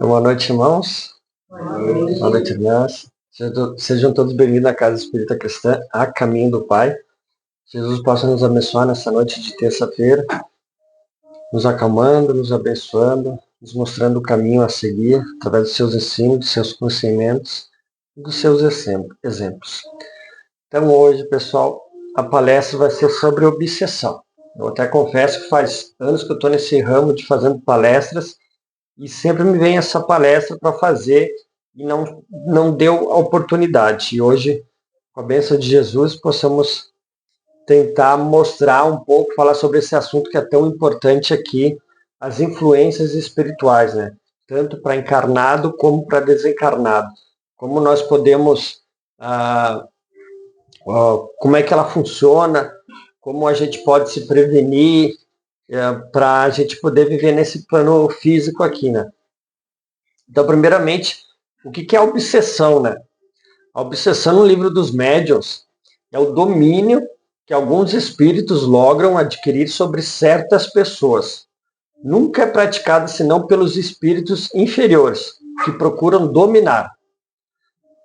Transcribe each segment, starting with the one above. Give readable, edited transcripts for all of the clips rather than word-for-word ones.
Boa noite, irmãos. Boa noite, irmãs. Sejam todos bem-vindos à Casa Espírita Cristã, a Caminho do Pai. Jesus possa nos abençoar nessa noite de terça-feira, nos acalmando, nos abençoando, nos mostrando o caminho a seguir, através dos seus ensinos, dos seus conhecimentos e dos seus exemplos. Então, hoje, pessoal, a palestra vai ser sobre obsessão. Eu até confesso que faz anos que eu estou nesse ramo de fazendo palestras, e sempre me vem essa palestra para fazer e não deu a oportunidade. E hoje, com a bênção de Jesus, possamos tentar mostrar um pouco, falar sobre esse assunto que é tão importante aqui, as influências espirituais, né? Tanto para encarnado como para desencarnado. Como nós podemos, como é que ela funciona, como a gente pode se prevenir, para a gente poder viver nesse plano físico aqui, né? Então, primeiramente, o que é a obsessão, né? A obsessão no livro dos médiuns é o domínio que alguns espíritos logram adquirir sobre certas pessoas. Nunca é praticada senão pelos espíritos inferiores, que procuram dominar.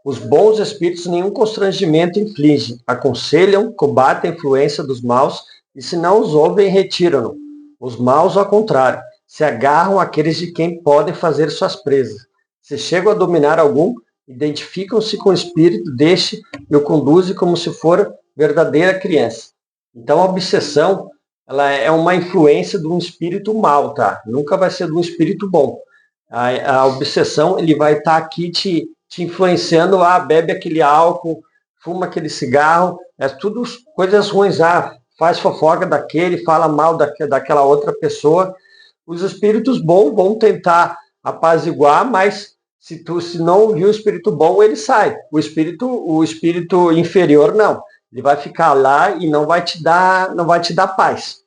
Os bons espíritos nenhum constrangimento infligem, aconselham, combatem a influência dos maus, e se não os ouvem, retiram-no. Os maus, ao contrário, se agarram àqueles de quem podem fazer suas presas. Se chegam a dominar algum, identificam-se com o espírito deste e o conduzem como se for verdadeira criança. Então a obsessão, ela é uma influência de um espírito mau, tá? Nunca vai ser de um espírito bom. A obsessão, ele vai estar aqui te influenciando, bebe aquele álcool, fuma aquele cigarro, é tudo coisas ruins, faz fofoca daquele, fala mal daquela outra pessoa. Os espíritos bons vão tentar apaziguar, mas se não ouvir o espírito bom, ele sai. O espírito inferior não. Ele vai ficar lá e não vai te dar paz.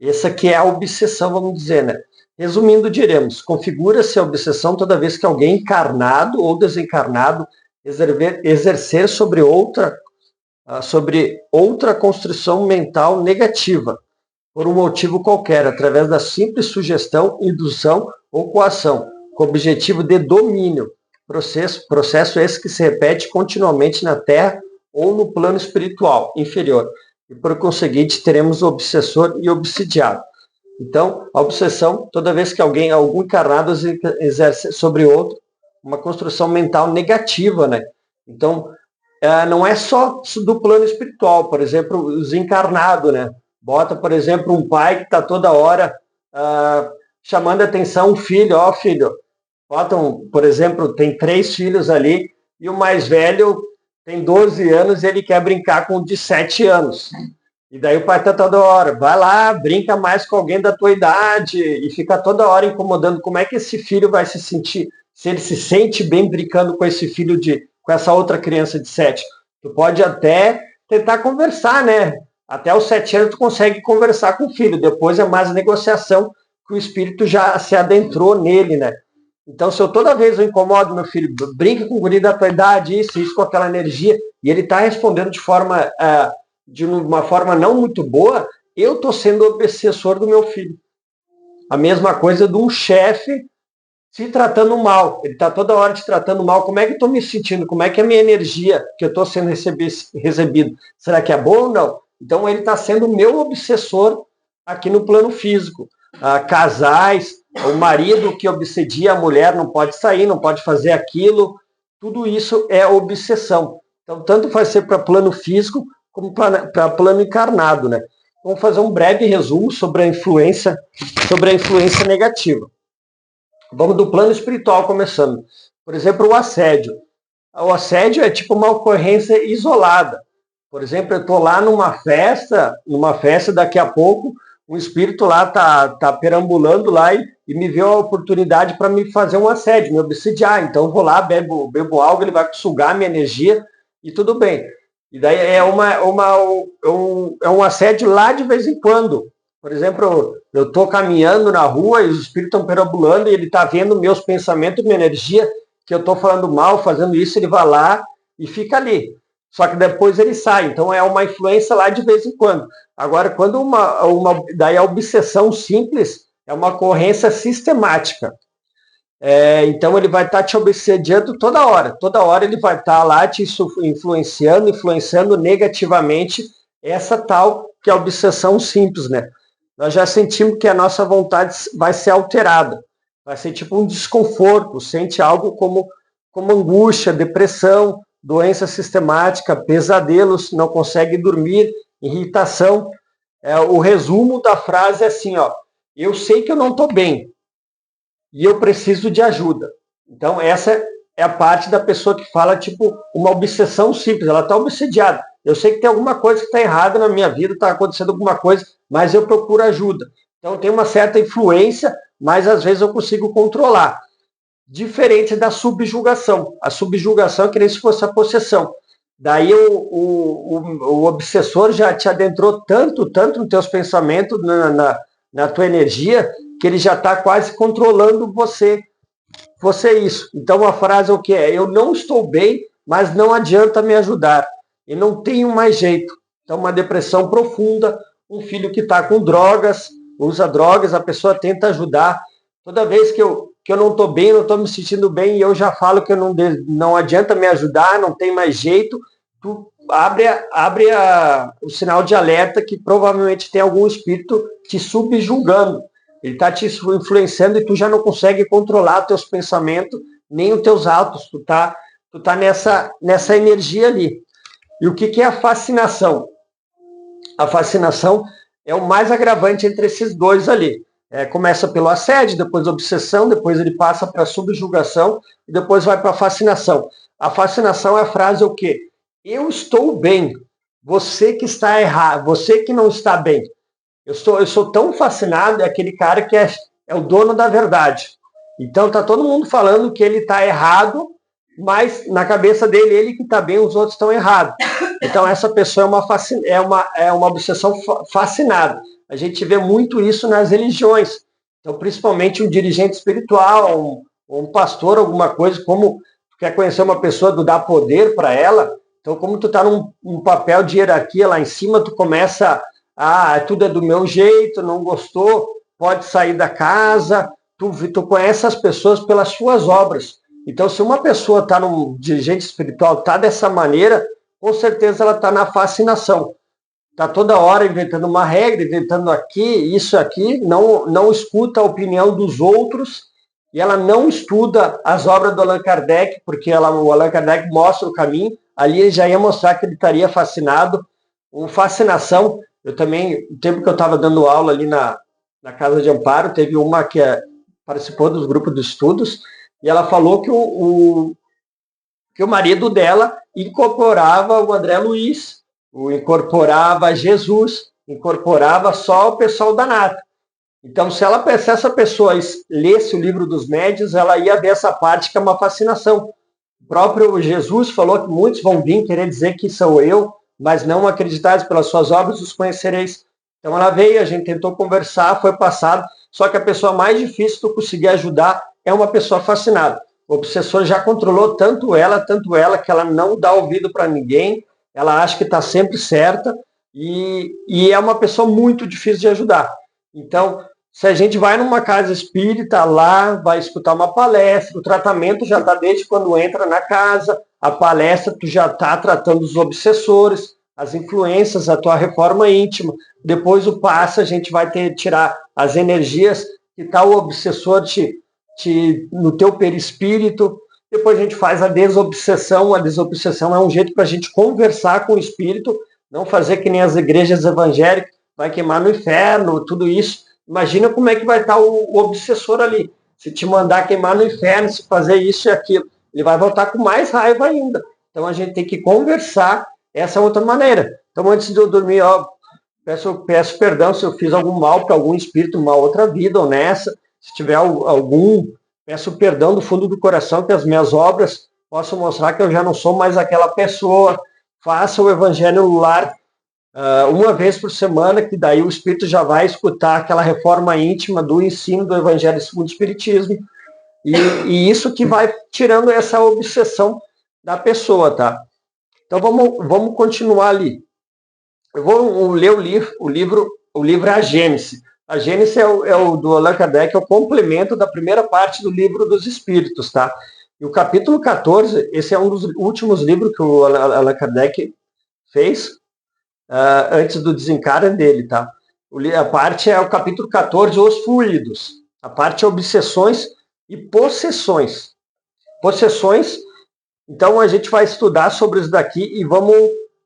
Essa aqui é a obsessão, vamos dizer, né? Resumindo, diremos, configura-se a obsessão toda vez que alguém encarnado ou desencarnado exercer sobre outra construção mental negativa, por um motivo qualquer, através da simples sugestão, indução ou coação, com objetivo de domínio. Processo esse que se repete continuamente na Terra ou no plano espiritual inferior. E por conseguinte, teremos o obsessor e o obsidiado. Então, a obsessão, toda vez que algum encarnado exerce sobre outro uma construção mental negativa, né? Então, não é só do plano espiritual, por exemplo, os encarnados, né? Bota, por exemplo, um pai que está toda hora chamando a atenção um filho, filho. Botam, por exemplo, tem 3 filhos ali e o mais velho tem 12 anos e ele quer brincar com o de 7 anos. E daí o pai está toda hora, vai lá, brinca mais com alguém da tua idade e fica toda hora incomodando. Como é que esse filho vai se sentir? Se ele se sente bem brincando com esse filho com essa outra criança de 7. Tu pode até tentar conversar, né? Até os 7 anos tu consegue conversar com o filho. Depois é mais negociação que o espírito já se adentrou nele, né? Então, se eu toda vez eu incomodo meu filho, brinca com o guri da tua idade, isso, com aquela energia, e ele está respondendo de uma forma não muito boa, eu estou sendo obsessor do meu filho. A mesma coisa de um chefe se tratando mal. Ele está toda hora te tratando mal. Como é que eu estou me sentindo? Como é que é a minha energia que eu estou sendo recebido? Será que é boa ou não? Então ele está sendo o meu obsessor aqui no plano físico. Casais, o marido que obsedia a mulher não pode sair, não pode fazer aquilo. Tudo isso é obsessão. Então, tanto vai ser para plano físico como para plano encarnado, né? Vamos fazer um breve resumo sobre a influência negativa. Vamos do plano espiritual começando. Por exemplo, o assédio. O assédio é tipo uma ocorrência isolada. Por exemplo, eu estou lá numa festa, daqui a pouco, um espírito lá tá perambulando lá e me vê a oportunidade para me fazer um assédio, me obsidiar. Então, eu vou lá, bebo algo, ele vai sugar minha energia e tudo bem. E daí é um assédio lá de vez em quando. Por exemplo, eu estou caminhando na rua e os espíritos estão perambulando e ele está vendo meus pensamentos, minha energia, que eu estou falando mal, fazendo isso, ele vai lá e fica ali. Só que depois ele sai. Então é uma influência lá de vez em quando. Agora, quando daí a obsessão simples é uma ocorrência sistemática. Então ele vai estar te obsediando toda hora ele vai estar lá te influenciando negativamente essa tal que é a obsessão simples, né? Nós já sentimos que a nossa vontade vai ser alterada, vai ser tipo um desconforto, sente algo como angústia, depressão, doença sistemática, pesadelos, não consegue dormir, irritação. O resumo da frase é assim, ó, eu sei que eu não estou bem, e eu preciso de ajuda. Então, essa é a parte da pessoa que fala, tipo, uma obsessão simples. Ela está obsediada. Eu sei que tem alguma coisa que está errada na minha vida, está acontecendo alguma coisa, mas eu procuro ajuda. Então, tem uma certa influência, mas às vezes eu consigo controlar. Diferente da subjugação. A subjugação é que nem se fosse a possessão. Daí o obsessor já te adentrou tanto nos teus pensamentos, na tua energia, que ele já está quase controlando você isso. Então a frase é o que é? Eu não estou bem, mas não adianta me ajudar. E não tenho mais jeito. Então uma depressão profunda, um filho que está com drogas, usa drogas, a pessoa tenta ajudar. Toda vez que eu não estou bem, não estou me sentindo bem, e eu já falo que não adianta me ajudar, não tem mais jeito, tu abre o sinal de alerta que provavelmente tem algum espírito te subjugando. Ele está te influenciando e tu já não consegue controlar teus pensamentos, nem os teus atos. Tu tá nessa energia ali. E o que é a fascinação? A fascinação é o mais agravante entre esses dois ali. Começa pelo assédio, depois a obsessão, depois ele passa para a subjugação e depois vai para a fascinação. A fascinação é a frase o quê? Eu estou bem. Você que está errado, você que não está bem. Eu sou tão fascinado, é aquele cara que é o dono da verdade. Então tá todo mundo falando que ele está errado, mas na cabeça dele, ele que está bem, os outros estão errados. Então essa pessoa é uma obsessão fascinada. A gente vê muito isso nas religiões. Então, principalmente um dirigente espiritual, um pastor, alguma coisa, como tu quer conhecer uma pessoa, tu dá poder para ela. Então, como tu está num papel de hierarquia lá em cima, tu começa tudo é do meu jeito, não gostou, pode sair da casa. Tu conhece as pessoas pelas suas obras. Então, se uma pessoa está num dirigente espiritual, está dessa maneira, com certeza ela está na fascinação. Está toda hora inventando uma regra, inventando isso aqui, não escuta a opinião dos outros, e ela não estuda as obras do Allan Kardec, porque o Allan Kardec mostra o caminho, ali ele já ia mostrar que ele estaria fascinado. Fascinação, eu também, o tempo que eu estava dando aula ali na Casa de Amparo, teve uma que participou dos grupos de estudos, e ela falou que o marido dela incorporava o André Luiz, incorporava Jesus, incorporava só o pessoal da nata. Então, se essa pessoa lesse o livro dos médiuns, ela ia ver essa parte que é uma fascinação. O próprio Jesus falou que muitos vão vir querer dizer que sou eu, mas não acreditares pelas suas obras, os conhecereis. Então ela veio, a gente tentou conversar, foi passado, só que a pessoa mais difícil de conseguir ajudar é uma pessoa fascinada. O obsessor já controlou tanto ela, que ela não dá ouvido para ninguém, ela acha que está sempre certa, e é uma pessoa muito difícil de ajudar. Então, se a gente vai numa casa espírita lá, vai escutar uma palestra, o tratamento já está desde quando entra na casa, a palestra tu já está tratando os obsessores, as influências, a tua reforma íntima. Depois o passo, a gente vai tirar as energias que está o obsessor no teu perispírito. Depois a gente faz a desobsessão. A desobsessão é um jeito para a gente conversar com o espírito, não fazer que nem as igrejas evangélicas, vai queimar no inferno, tudo isso. Imagina como é que vai estar o obsessor ali. Se te mandar queimar no inferno, se fazer isso e aquilo, ele vai voltar com mais raiva ainda. Então a gente tem que conversar essa outra maneira. Então antes de eu dormir, peço perdão se eu fiz algum mal para algum espírito, uma outra vida ou nessa. Se tiver algum, peço perdão do fundo do coração, que as minhas obras possam mostrar que eu já não sou mais aquela pessoa. Faça o evangelho no lar uma vez por semana, que daí o espírito já vai escutar aquela reforma íntima do ensino do Evangelho segundo o Espiritismo, e isso que vai tirando essa obsessão da pessoa, tá? Então vamos continuar ali. Eu vou ler o livro A Gênese. A Gênesis é o do Allan Kardec, é o complemento da primeira parte do Livro dos Espíritos, tá? E o capítulo 14, esse é um dos últimos livros que o Allan Kardec fez, antes do desencarne dele, tá? A parte é o capítulo 14, os fluidos. A parte é obsessões e possessões. Possessões, então a gente vai estudar sobre isso daqui e vamos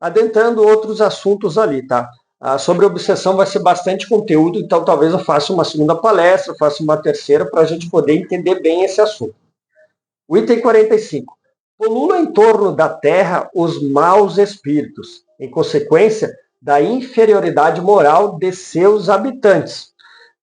adentrando outros assuntos ali, tá? Sobre obsessão vai ser bastante conteúdo, então talvez eu faça uma segunda palestra, faça uma terceira, para a gente poder entender bem esse assunto. O item 45. Polula em torno da Terra os maus espíritos, em consequência da inferioridade moral de seus habitantes.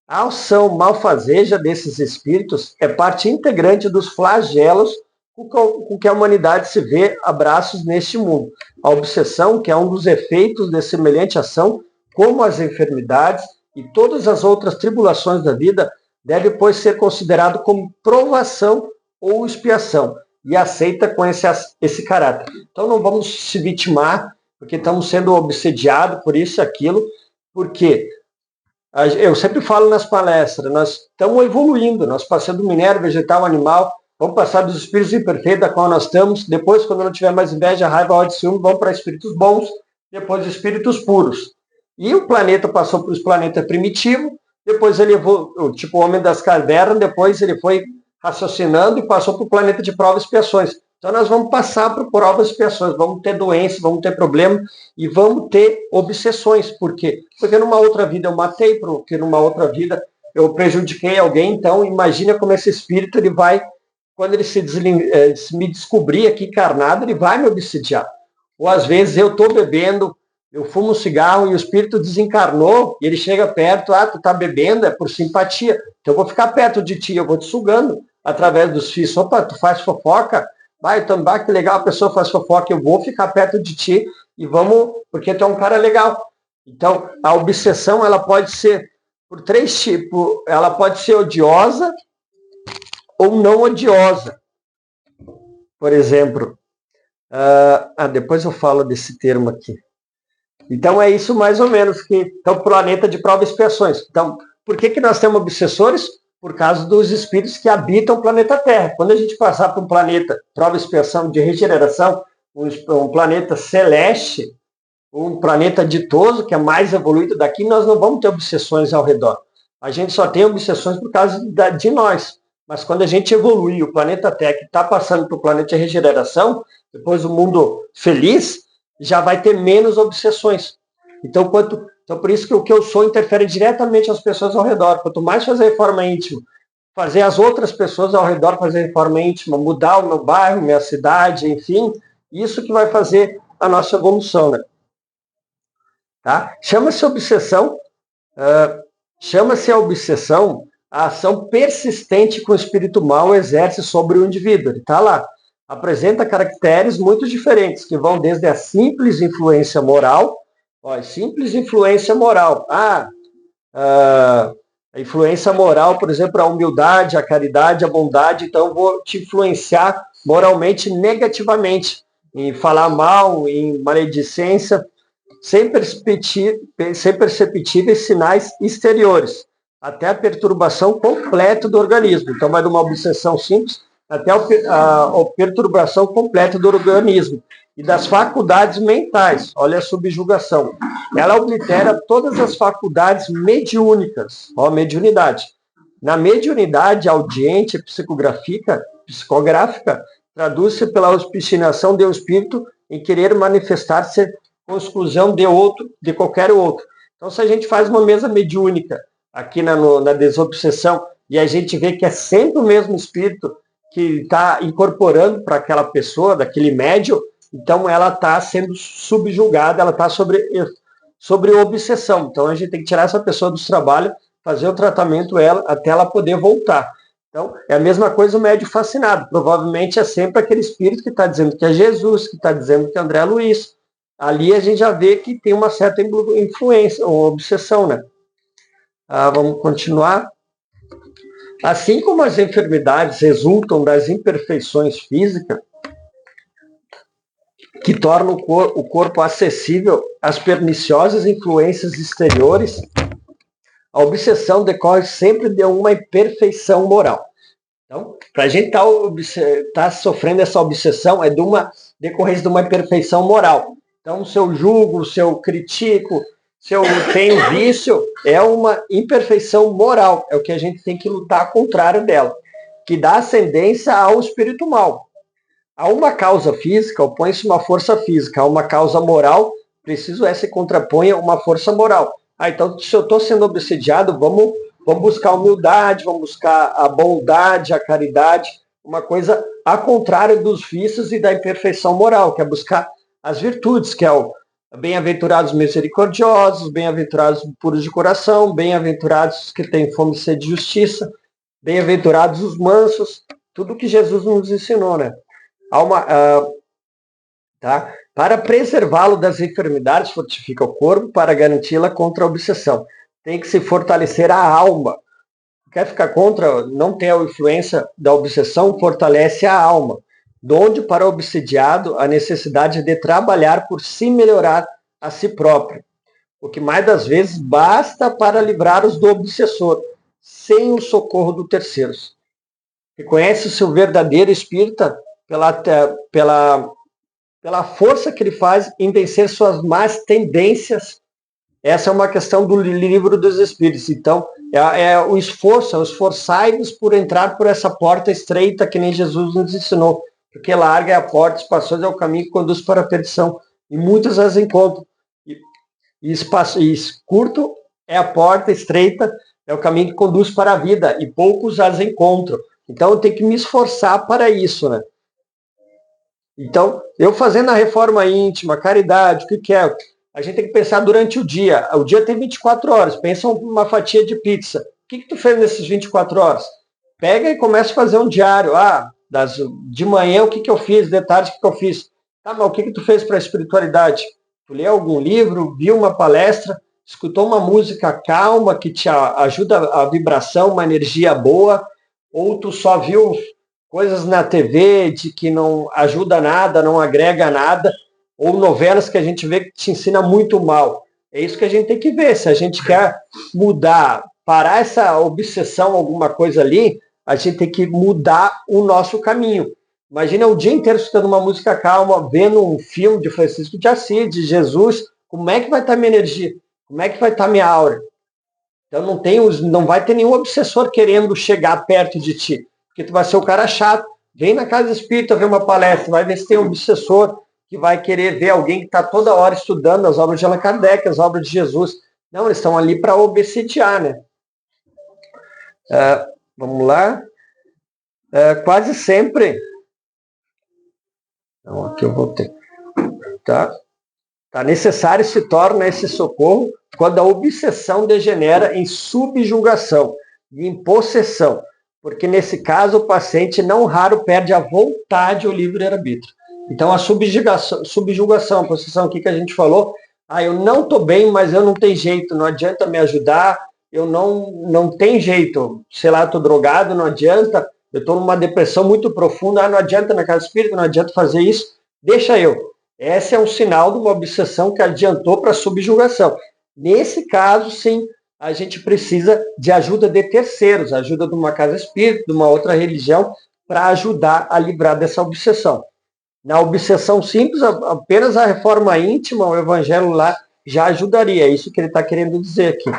A ação malfazeja desses espíritos é parte integrante dos flagelos com que a humanidade se vê a braços neste mundo. A obsessão, que é um dos efeitos de semelhante ação, como as enfermidades e todas as outras tribulações da vida, deve, pois, ser considerado como provação ou expiação, e aceita com esse caráter. Então não vamos se vitimar, porque estamos sendo obsediados por isso e aquilo, porque eu sempre falo nas palestras, nós estamos evoluindo, nós passamos do minério, vegetal, animal, vamos passar dos espíritos imperfeitos da qual nós estamos, depois, quando não tiver mais inveja, raiva, ódio e ciúme, vamos para espíritos bons, depois espíritos puros. E o planeta passou para os planetas primitivos, depois ele evoluiu, tipo o homem das cavernas, depois ele foi raciocinando e passou para o planeta de provas e expiações. Então nós vamos passar por provas e expiações, vamos ter doenças, vamos ter problemas e vamos ter obsessões. Por quê? Porque numa outra vida eu matei, porque numa outra vida eu prejudiquei alguém, então imagina como esse espírito ele vai, quando ele se me descobrir aqui encarnado, ele vai me obsediar. Ou às vezes eu estou bebendo, eu fumo um cigarro e o espírito desencarnou e ele chega perto, tu tá bebendo, é por simpatia, então eu vou ficar perto de ti, eu vou te sugando através dos fios. Opa, tu faz fofoca? Vai, então, que legal, a pessoa faz fofoca, eu vou ficar perto de ti e vamos, porque tu é um cara legal. Então, a obsessão, ela pode ser por 3 tipos. Ela pode ser odiosa ou não odiosa. Por exemplo, depois eu falo desse termo aqui. Então, é isso mais ou menos, então, planeta de prova e expiações. Então, por que nós temos obsessores? Por causa dos espíritos que habitam o planeta Terra. Quando a gente passar para um planeta, prova e expiação de regeneração, um planeta celeste, um planeta ditoso, que é mais evoluído daqui, nós não vamos ter obsessões ao redor. A gente só tem obsessões por causa de nós. Mas quando a gente evoluir, o planeta Terra, que está passando para o planeta de regeneração, depois o mundo feliz, já vai ter menos obsessões. Então, por isso que o que eu sou interfere diretamente às pessoas ao redor. Quanto mais fazer reforma íntima, fazer as outras pessoas ao redor fazer reforma íntima, mudar o meu bairro, minha cidade, enfim, isso que vai fazer a nossa evolução, né? Tá? Chama-se obsessão a ação persistente que o espírito mau exerce sobre o indivíduo. Ele está lá. Apresenta caracteres muito diferentes, que vão desde a simples influência moral. Simples influência moral. A influência moral, por exemplo, a humildade, a caridade, a bondade. Então, eu vou te influenciar moralmente negativamente, em falar mal, em maledicência, sem perceptíveis sinais exteriores, até a perturbação completa do organismo. Então, vai de uma obsessão simples até a perturbação completa do organismo e das faculdades mentais. Olha a subjugação. Ela oblitera todas as faculdades mediúnicas. Mediunidade. Na mediunidade audiente psicográfica traduz-se pela obstinação do espírito em querer manifestar-se com exclusão de qualquer outro. Então, se a gente faz uma mesa mediúnica aqui na desobsessão e a gente vê que é sempre o mesmo espírito que está incorporando para aquela pessoa, daquele médium, então ela está sendo subjugada, ela está sobre obsessão. Então a gente tem que tirar essa pessoa dos trabalhos, fazer o tratamento até ela poder voltar. Então é a mesma coisa o médium fascinado. Provavelmente é sempre aquele espírito que está dizendo que é Jesus, que está dizendo que é André Luiz. Ali a gente já vê que tem uma certa influência, ou obsessão, né? Vamos continuar. Assim como as enfermidades resultam das imperfeições físicas, que tornam o corpo acessível às perniciosas influências exteriores, A obsessão decorre sempre de uma imperfeição moral. Então, para a gente tá sofrendo essa obsessão, é de uma decorrência de uma imperfeição moral. Então, se eu julgo, se eu critico, se eu tenho vício, é uma imperfeição moral. É o que a gente tem que lutar ao contrário dela, que dá ascendência ao espírito mal. A uma causa física, opõe-se uma força física. A uma causa moral, preciso se contraponha uma força moral. Então, se eu estou sendo obsediado, vamos buscar a humildade, vamos buscar a bondade, a caridade, uma coisa a contrário dos vícios e da imperfeição moral, que é buscar as virtudes, que é o bem-aventurados misericordiosos, bem-aventurados puros de coração, bem-aventurados que têm fome e sede de justiça, bem-aventurados os mansos, tudo que Jesus nos ensinou, né? Tá? Para preservá-lo das enfermidades, fortifica o corpo para garanti-la contra a obsessão. Tem que se fortalecer a alma. Quer ficar contra, não ter a influência da obsessão, fortalece a alma. Donde para o obsediado a necessidade de trabalhar por si melhorar a si próprio. O que mais das vezes basta para livrar-os do obsessor, sem o socorro do terceiros. Reconhece-se o verdadeiro espírita pela força que ele faz em vencer suas más tendências. Essa é uma questão do livro dos Espíritos. Então, o esforço, esforçai-vos por entrar por essa porta estreita que nem Jesus nos ensinou. Porque larga é a porta, espaçoso é o caminho que conduz para a perdição. E muitas as encontram. E curto é a porta estreita, é o caminho que conduz para a vida. E poucos as encontram. Então, eu tenho que me esforçar para isso, né? Então, eu fazendo a reforma íntima, caridade, o que é? A gente tem que pensar durante o dia. O dia tem 24 horas. Pensa uma fatia de pizza. O que tu fez nessas 24 horas? Pega e começa a fazer um diário. De manhã o que eu fiz, de tarde o que eu fiz. Tá, mas o que tu fez para a espiritualidade? Tu leu algum livro, viu uma palestra, escutou uma música calma que te ajuda a vibração, uma energia boa, ou tu só viu coisas na TV de que não ajuda nada, não agrega nada, ou novelas que a gente vê que te ensina muito mal. É isso que a gente tem que ver. Se a gente quer mudar, parar essa obsessão, alguma coisa ali, a gente tem que mudar o nosso caminho. Imagina o dia inteiro escutando uma música calma, vendo um filme de Francisco de Assis, de Jesus, como é que vai estar minha energia? Como é que vai estar minha aura? Então não vai ter nenhum obsessor querendo chegar perto de ti, porque tu vai ser o cara chato. Vem na casa espírita ver uma palestra, vai ver se tem um obsessor que vai querer ver alguém que está toda hora estudando as obras de Allan Kardec, as obras de Jesus. Não, eles estão ali para obsediar, né? Vamos lá. Quase sempre... Então, aqui eu voltei. Tá necessário se torna esse socorro quando a obsessão degenera em subjugação e em possessão, porque nesse caso o paciente não raro perde a vontade ou livre-arbítrio. Então a subjugação, a possessão, o que a gente falou? Eu não estou bem, mas eu não tenho jeito, não adianta me ajudar, eu não tem jeito, sei lá, estou drogado, não adianta, eu estou numa depressão muito profunda, não adianta na casa espírita, não adianta fazer isso, deixa eu. Esse é um sinal de uma obsessão que adiantou para a subjugação. Nesse caso, sim, a gente precisa de ajuda de terceiros, ajuda de uma casa espírita, de uma outra religião, para ajudar a livrar dessa obsessão. Na obsessão simples, apenas a reforma íntima, o evangelho lá, já ajudaria. É isso que ele está querendo dizer aqui.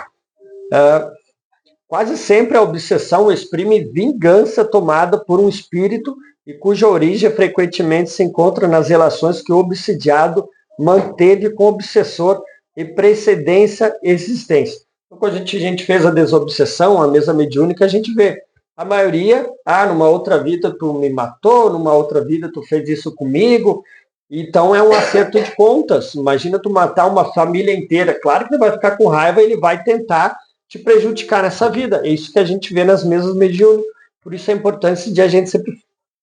Quase sempre a obsessão exprime vingança tomada por um espírito e cuja origem frequentemente se encontra nas relações que o obsidiado manteve com o obsessor e precedência e existência. Então, quando a gente fez a desobsessão, a mesa mediúnica, a gente vê. A maioria, numa outra vida tu me matou, numa outra vida tu fez isso comigo. Então é um acerto de contas. Imagina tu matar uma família inteira. Claro que ele vai ficar com raiva e ele vai tentar te prejudicar nessa vida. É isso que a gente vê nas mesas mediúnicas. Por isso a importância de a gente sempre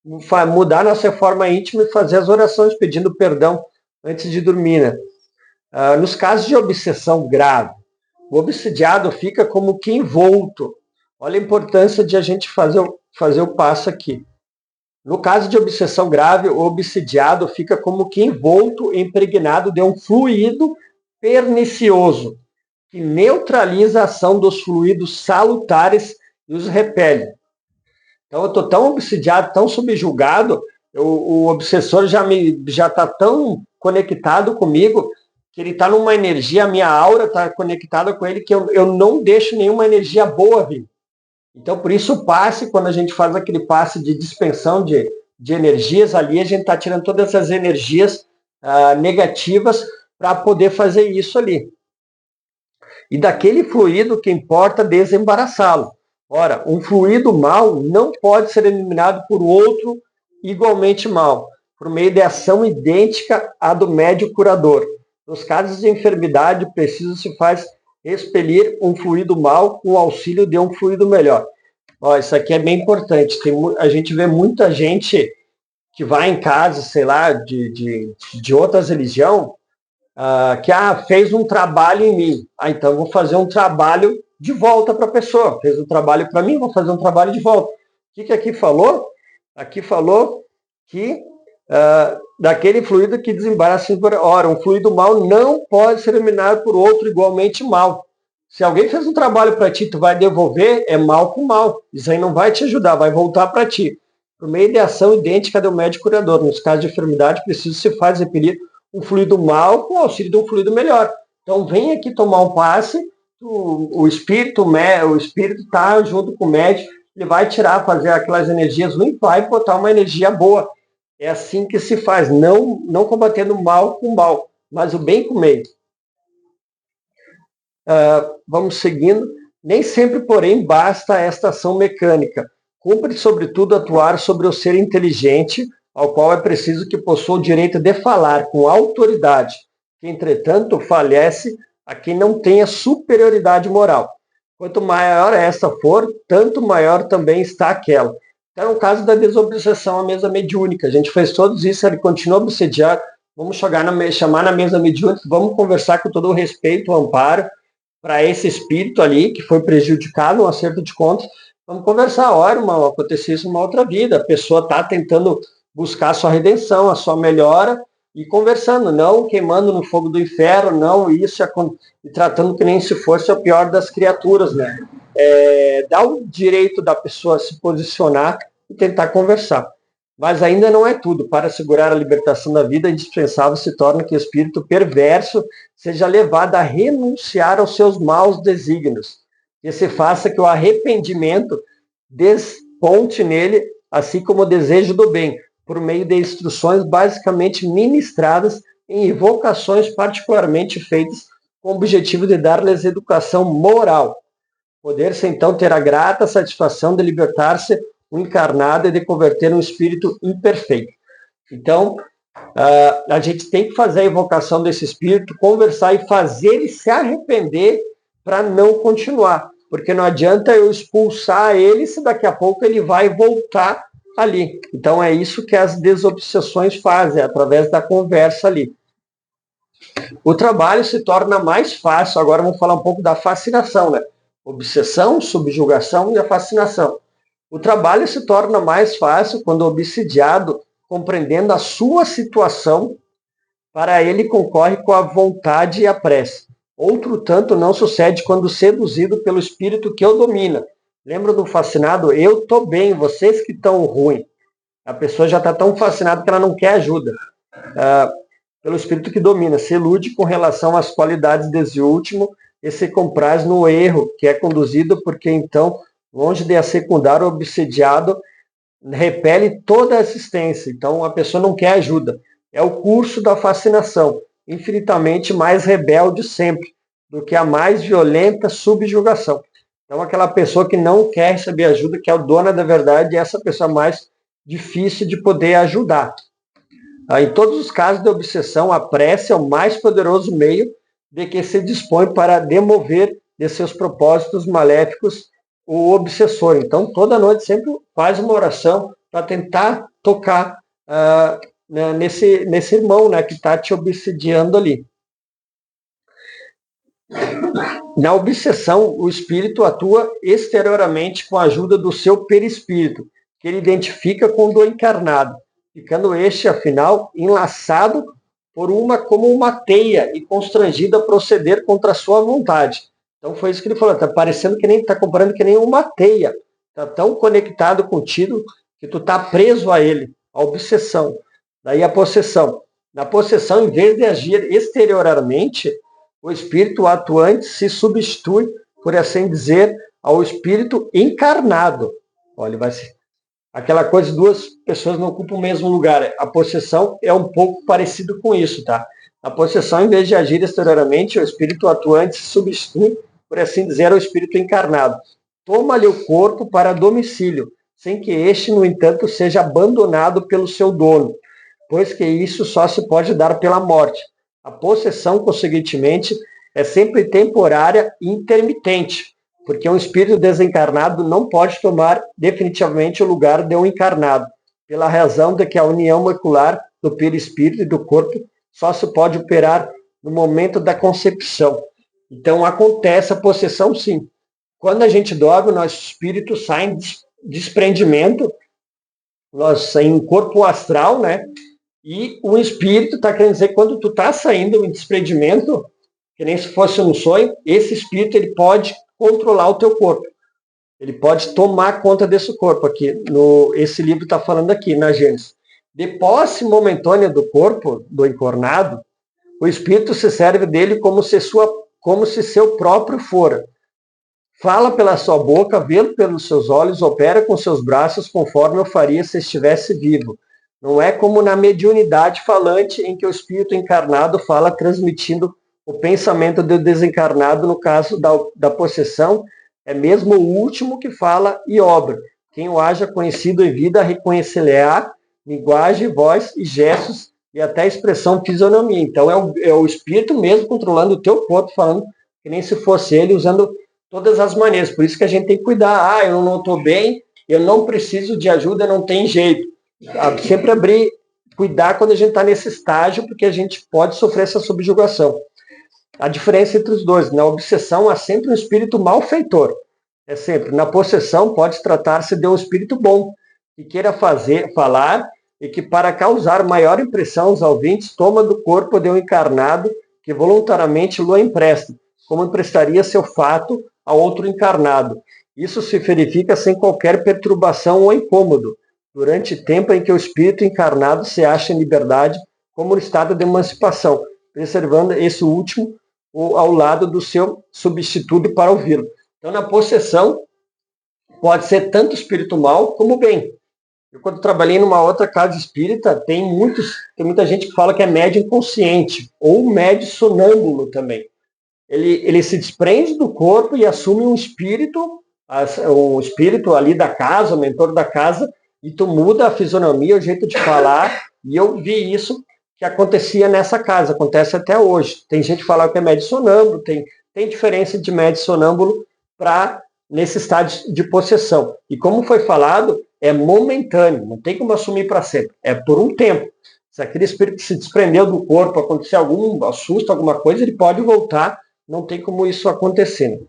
mudar nossa forma íntima e fazer as orações pedindo perdão antes de dormir, né? Nos casos de obsessão grave, o obsidiado fica como que envolto. Olha a importância de a gente fazer o passo aqui. No caso de obsessão grave, o obsidiado fica como que envolto, impregnado de um fluido pernicioso, que neutraliza a ação dos fluidos salutares e os repele. Então eu estou tão obsidiado, tão subjugado, o obsessor já está tão conectado comigo, que ele está numa energia, a minha aura está conectada com ele, que eu não deixo nenhuma energia boa vir. Então, por isso o passe, quando a gente faz aquele passe de dispensão de energias, ali a gente está tirando todas essas energias negativas para poder fazer isso ali. E daquele fluido que importa desembaraçá-lo. Ora, um fluido mau não pode ser eliminado por outro igualmente mau, por meio de ação idêntica à do médio curador. Nos casos de enfermidade, preciso se faz expelir um fluido mau com o auxílio de um fluido melhor. Ó, isso aqui é bem importante. A gente vê muita gente que vai em casa, sei lá, de outras religiões, que fez um trabalho em mim. Então eu vou fazer um trabalho de volta para a pessoa. Fez um trabalho para mim, vou fazer um trabalho de volta. O que aqui falou? Aqui falou que daquele fluido que desembaraça. Ora, um fluido mau não pode ser eliminado por outro igualmente mau. Se alguém fez um trabalho para ti, tu vai devolver, é mal com mal. Isso aí não vai te ajudar, vai voltar para ti. Por meio de ação idêntica do médico curador. Nos casos de enfermidade, preciso se faz repelir um fluido mau com o auxílio de um fluido melhor. Então vem aqui tomar um passe, o espírito está junto com o médico, ele vai tirar, fazer aquelas energias ruins, vai botar uma energia boa. É assim que se faz, não combatendo o mal com o mal, mas o bem com o meio. Vamos seguindo. Nem sempre, porém, basta esta ação mecânica. Cumpre, sobretudo, atuar sobre o ser inteligente, ao qual é preciso que possua o direito de falar com autoridade, que, entretanto, falece a quem não tenha superioridade moral. Quanto maior esta for, tanto maior também está aquela. Então, no caso da desobsessão, a mesa mediúnica, a gente fez todos isso, ele continua obsediado, vamos chamar na mesa mediúnica, vamos conversar com todo o respeito, o amparo, para esse espírito ali, que foi prejudicado, um acerto de contas, vamos conversar, olha, irmão, aconteceu isso numa outra vida, a pessoa está tentando buscar a sua redenção, a sua melhora, e conversando, não queimando no fogo do inferno, não isso, e tratando que nem se fosse o pior das criaturas, né? Dá o direito da pessoa se posicionar e tentar conversar. Mas ainda não é tudo. Para assegurar a libertação da vida, indispensável se torna que o espírito perverso seja levado a renunciar aos seus maus desígnios, e se faça que o arrependimento desponte nele, assim como o desejo do bem, por meio de instruções basicamente ministradas em invocações particularmente feitas com o objetivo de dar-lhes educação moral. Poder-se então ter a grata satisfação de libertar-se o encarnado e de converter um espírito imperfeito. Então, a gente tem que fazer a invocação desse espírito, conversar e fazer ele se arrepender para não continuar. Porque não adianta eu expulsar ele se daqui a pouco ele vai voltar ali. Então é isso que as desobsessões fazem, através da conversa ali. O trabalho se torna mais fácil, agora vamos falar um pouco da fascinação, né? Obsessão, subjugação e a fascinação. O trabalho se torna mais fácil quando o obsidiado, compreendendo a sua situação, para ele concorre com a vontade e a prece. Outro tanto não sucede quando seduzido pelo espírito que o domina. Lembra do fascinado? Eu estou bem, vocês que estão ruim. A pessoa já está tão fascinada que ela não quer ajuda. Pelo espírito que domina, se ilude com relação às qualidades desse último e se compraz no erro, que é conduzido porque então, longe de secundar o obsediado, repele toda a assistência. Então a pessoa não quer ajuda. É o curso da fascinação, infinitamente mais rebelde sempre do que a mais violenta subjugação. Então aquela pessoa que não quer receber ajuda, que é o dono da verdade, é essa pessoa mais difícil de poder ajudar. Em todos os casos de obsessão, a prece é o mais poderoso meio de que se dispõe para demover de seus propósitos maléficos o obsessor. Então, toda noite sempre faz uma oração para tentar tocar nesse irmão, né, que está te obsediando ali. Na obsessão, o espírito atua exteriormente com a ajuda do seu perispírito, que ele identifica com o do encarnado, ficando este, afinal, enlaçado por uma como uma teia e constrangida a proceder contra a sua vontade. Então foi isso que ele falou, está parecendo que nem, está comparando que nem uma teia. Está tão conectado contigo que tu está preso a ele, a obsessão. Daí a possessão. Na possessão, em vez de agir exteriormente, o espírito atuante se substitui, por assim dizer, ao espírito encarnado. Olha, vai ser aquela coisa, duas pessoas não ocupam o mesmo lugar. A possessão é um pouco parecido com isso, tá? A possessão, em vez de agir exteriormente, o espírito atuante se substitui, por assim dizer, ao espírito encarnado. Toma-lhe o corpo para domicílio, sem que este, no entanto, seja abandonado pelo seu dono, pois que isso só se pode dar pela morte. A possessão, consequentemente, é sempre temporária e intermitente, porque um espírito desencarnado não pode tomar definitivamente o lugar de um encarnado, pela razão de que a união molecular do perispírito e do corpo só se pode operar no momento da concepção. Então acontece a possessão, sim. Quando a gente dorme, o nosso espírito sai em desprendimento, nós em corpo astral, né? E o espírito está querendo dizer que quando tu está saindo em desprendimento, que nem se fosse um sonho, esse espírito ele pode controlar o teu corpo. Ele pode tomar conta desse corpo aqui. Esse livro está falando aqui, na Gênesis. De posse momentânea do corpo, do encarnado, o espírito se serve dele como se seu próprio fora. Fala pela sua boca, vê-lo pelos seus olhos, opera com seus braços conforme eu faria se estivesse vivo. Não é como na mediunidade falante em que o espírito encarnado fala transmitindo o pensamento do desencarnado. No caso da possessão, é mesmo o último que fala e obra. Quem o haja conhecido em vida reconhecer-lhe-á linguagem, voz e gestos e até expressão fisionomia. Então é o espírito mesmo controlando o teu corpo, falando que nem se fosse ele, usando todas as maneiras. Por isso que a gente tem que cuidar. Eu não estou bem, eu não preciso de ajuda, não tem jeito. Sempre cuidar quando a gente está nesse estágio, porque a gente pode sofrer essa subjugação. A diferença entre os dois, na obsessão há sempre um espírito malfeitor. É sempre. Na possessão pode tratar-se de um espírito bom, que queira falar e que para causar maior impressão aos ouvintes, toma do corpo de um encarnado que voluntariamente lhe empresta, como emprestaria seu fato a outro encarnado. Isso se verifica sem qualquer perturbação ou incômodo, durante o tempo em que o espírito encarnado se acha em liberdade, como no estado de emancipação, preservando esse último ao lado do seu substituto para ouvi-lo. Então, na possessão, pode ser tanto espírito mal como bem. Eu, quando trabalhei numa outra casa espírita, tem muita gente que fala que é médio inconsciente, ou médio sonâmbulo também. Ele se desprende do corpo e assume um espírito ali da casa, o mentor da casa, e tu muda a fisionomia, o jeito de falar, e eu vi isso que acontecia nessa casa, acontece até hoje. Tem gente que fala que é médio sonâmbulo, tem diferença de médio sonâmbulo para nesse estado de possessão. E como foi falado, é momentâneo, não tem como assumir para sempre, é por um tempo. Se aquele espírito se desprendeu do corpo, acontecer algum susto, alguma coisa, ele pode voltar, não tem como isso acontecer.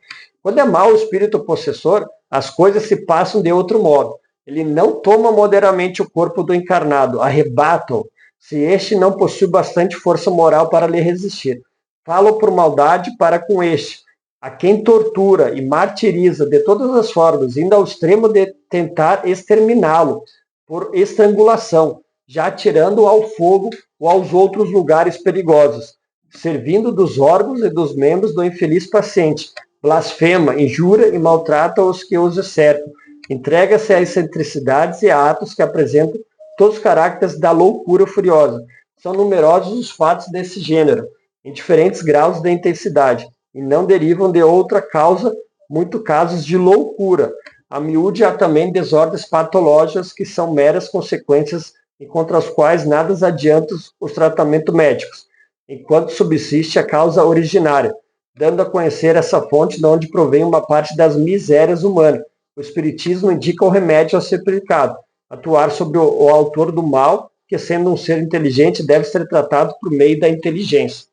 Quando é mau o espírito possessor, as coisas se passam de outro modo. Ele não toma moderadamente o corpo do encarnado, arrebata-o, se este não possui bastante força moral para lhe resistir. Fala por maldade para com este, a quem tortura e martiriza de todas as formas, indo ao extremo de tentar exterminá-lo por estrangulação, já atirando-o ao fogo ou aos outros lugares perigosos, servindo dos órgãos e dos membros do infeliz paciente, blasfema, injura e maltrata os que os cercam, entrega-se a excentricidades e a atos que apresentam todos os caracteres da loucura furiosa. São numerosos os fatos desse gênero, em diferentes graus de intensidade, e não derivam de outra causa, muitos casos de loucura. A miúde há também desordens patológicas que são meras consequências e contra as quais nada adianta os tratamentos médicos, enquanto subsiste a causa originária, dando a conhecer essa fonte de onde provém uma parte das misérias humanas. O Espiritismo indica o remédio a ser aplicado, atuar sobre o autor do mal, que sendo um ser inteligente deve ser tratado por meio da inteligência.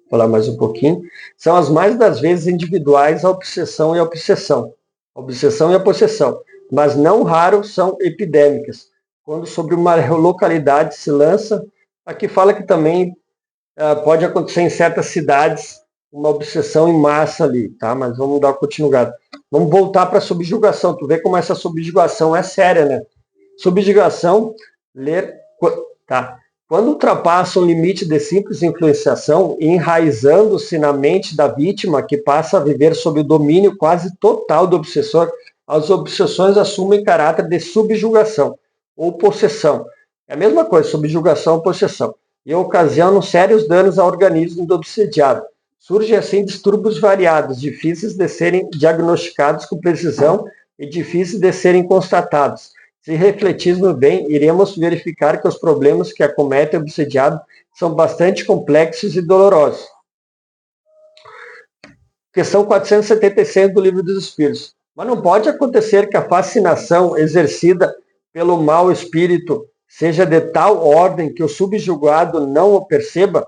Vou falar mais um pouquinho. São as mais das vezes individuais a obsessão e a obsessão. A obsessão e a possessão. Mas não raro são epidêmicas. Quando sobre uma localidade se lança Aqui fala que também pode acontecer em certas cidades uma obsessão em massa ali, tá? Mas vamos dar continuidade. Vamos voltar para a subjugação. Tu vê como essa subjugação é séria, né? Subjugação, tá? Quando ultrapassa o limite de simples influenciação, enraizando-se na mente da vítima, que passa a viver sob o domínio quase total do obsessor, as obsessões assumem caráter de subjugação ou possessão. É a mesma coisa, subjugação ou possessão. E ocasionam sérios danos ao organismo do obsediado. Surgem assim distúrbios variados, difíceis de serem diagnosticados com precisão e difíceis de serem constatados. Se refletirmos bem, iremos verificar que os problemas que acometem o obsediado são bastante complexos e dolorosos. Questão 476 do Livro dos Espíritos. Mas não pode acontecer que a fascinação exercida pelo mau espírito seja de tal ordem que o subjugado não o perceba?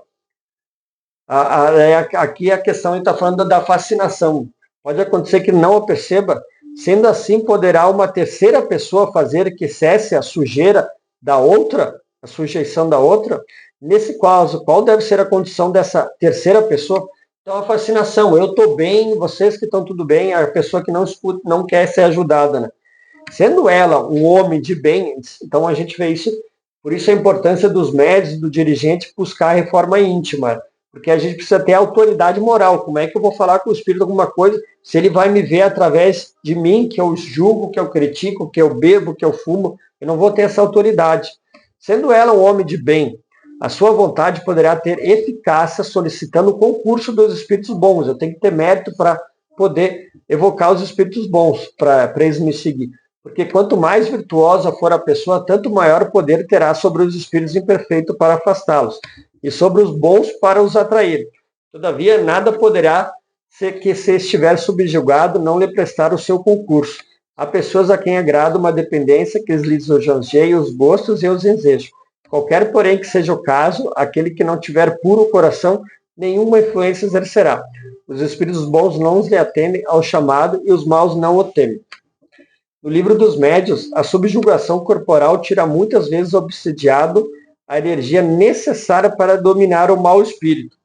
Aqui a questão está falando da fascinação. Pode acontecer que não o perceba. Sendo assim, poderá uma terceira pessoa fazer que cesse a sujeira da outra, a sujeição da outra? Nesse caso, qual deve ser a condição dessa terceira pessoa? Então, a fascinação. Eu estou bem, vocês que estão tudo bem, a pessoa que não escuta, não quer ser ajudada, né? Sendo ela um homem de bem, então a gente vê isso, por isso a importância dos médios, do dirigente, buscar a reforma íntima, porque a gente precisa ter autoridade moral. Como é que eu vou falar com o espírito alguma coisa se ele vai me ver através de mim, que eu julgo, que eu critico, que eu bebo, que eu fumo? Eu não vou ter essa autoridade. Sendo ela um homem de bem, a sua vontade poderá ter eficácia solicitando o concurso dos espíritos bons. Eu tenho que ter mérito para poder evocar os espíritos bons, para eles me seguir. Porque quanto mais virtuosa for a pessoa, tanto maior poder terá sobre os espíritos imperfeitos para afastá-los, e sobre os bons para os atrair. Todavia, nada poderá ser que, se estiver subjugado, não lhe prestar o seu concurso. Há pessoas a quem agrada uma dependência que lhes lisonjeie os gostos e os desejos. Qualquer, porém, que seja o caso, aquele que não tiver puro coração, nenhuma influência exercerá. Os espíritos bons não lhe atendem ao chamado e os maus não o temem. No Livro dos Médiuns, a subjugação corporal tira muitas vezes ao obsediado a energia necessária para dominar o mau espírito.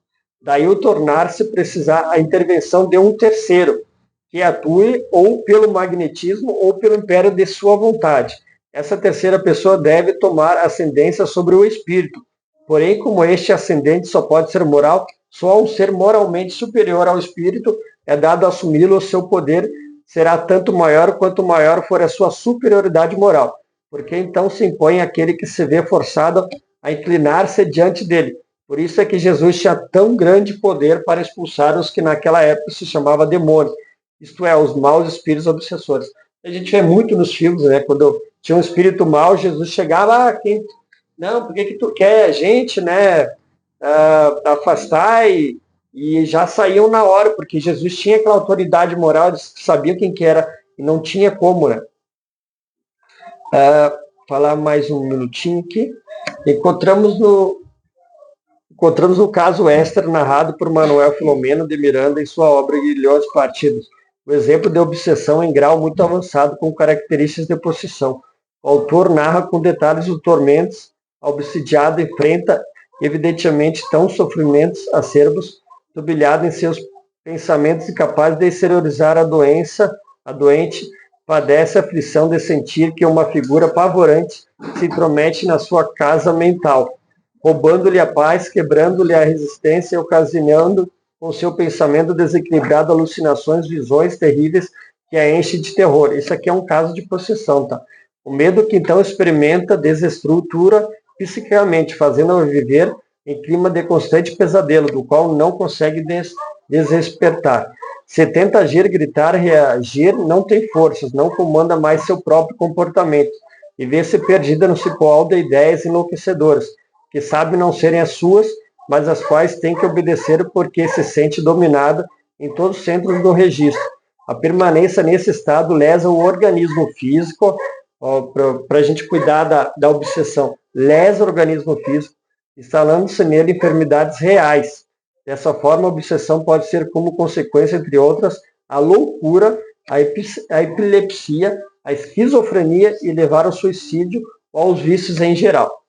Daí o tornar-se precisar a intervenção de um terceiro, que atue ou pelo magnetismo ou pelo império de sua vontade. Essa terceira pessoa deve tomar ascendência sobre o espírito. Porém, como este ascendente só pode ser moral, só a um ser moralmente superior ao espírito é dado assumi-lo. O seu poder será tanto maior quanto maior for a sua superioridade moral, porque então se impõe aquele que se vê forçado a inclinar-se diante dele. Por isso é que Jesus tinha tão grande poder para expulsar os que naquela época se chamava demônios, isto é, os maus espíritos obsessores. A gente vê muito nos filmes, né? Quando tinha um espírito mau, Jesus chegava, não, por que tu quer a gente, né, afastar, e já saíam na hora, porque Jesus tinha aquela autoridade moral, eles sabiam quem que era, e não tinha como, né? Falar mais um minutinho aqui. Encontramos no caso Esther, narrado por Manuel Filomeno de Miranda em sua obra Guilhões Partidos, o exemplo de obsessão em grau muito avançado com características de possessão. O autor narra com detalhes os tormentos. A obsidiada enfrenta evidentemente tão sofrimentos acerbos, turbilhado em seus pensamentos e capaz de exteriorizar a doente padece a aflição de sentir que uma figura apavorante se intromete na sua casa mental, roubando-lhe a paz, quebrando-lhe a resistência e ocasionando com seu pensamento desequilibrado alucinações, visões terríveis que a enche de terror. Isso aqui é um caso de possessão, tá? O medo que então experimenta desestrutura psiquicamente, fazendo-a viver em clima de constante pesadelo, do qual não consegue desespertar. Se tenta agir, gritar, reagir, não tem forças, não comanda mais seu próprio comportamento, e vê-se perdida no cipoal de ideias enlouquecedoras, que sabe não serem as suas, mas as quais tem que obedecer porque se sente dominada em todos os centros do registro. A permanência nesse estado lesa o organismo físico, para a gente cuidar da obsessão, lesa o organismo físico, instalando-se nele enfermidades reais. Dessa forma, a obsessão pode ser como consequência, entre outras, a loucura, a epilepsia, a esquizofrenia e levar ao suicídio ou aos vícios em geral.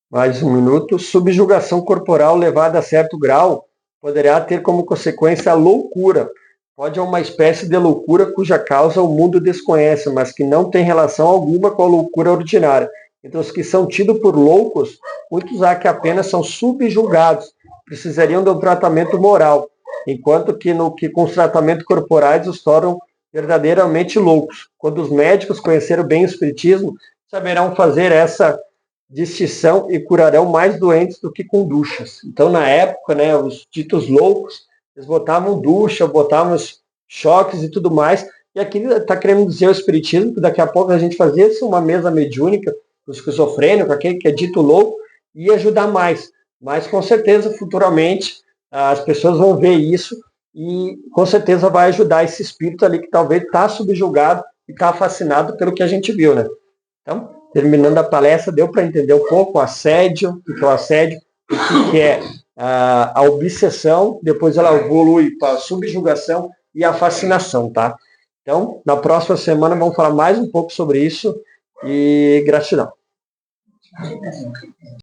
Mais um minuto. Subjugação corporal levada a certo grau poderá ter como consequência a loucura. Pode ser uma espécie de loucura cuja causa o mundo desconhece, mas que não tem relação alguma com a loucura ordinária. Entre os que são tidos por loucos, muitos há que apenas são subjugados, precisariam de um tratamento moral, enquanto que com os tratamentos corporais os tornam verdadeiramente loucos. Quando os médicos conheceram bem o espiritismo, saberão fazer essa distinção e curarão mais doentes do que com duchas. Então, na época, né, os ditos loucos, eles botavam ducha, botavam choques e tudo mais. E aqui está querendo dizer o espiritismo, que daqui a pouco a gente fazia uma mesa mediúnica, o esquizofrênico, aquele que é dito louco, ia ajudar mais. Mas, com certeza, futuramente, as pessoas vão ver isso e, com certeza, vai ajudar esse espírito ali que talvez está subjugado e está fascinado pelo que a gente viu, né? Então, terminando a palestra, deu para entender um pouco o assédio, o que é o assédio, o que é a obsessão, depois ela evolui para a subjugação e a fascinação, tá? Então, na próxima semana vamos falar mais um pouco sobre isso e gratidão.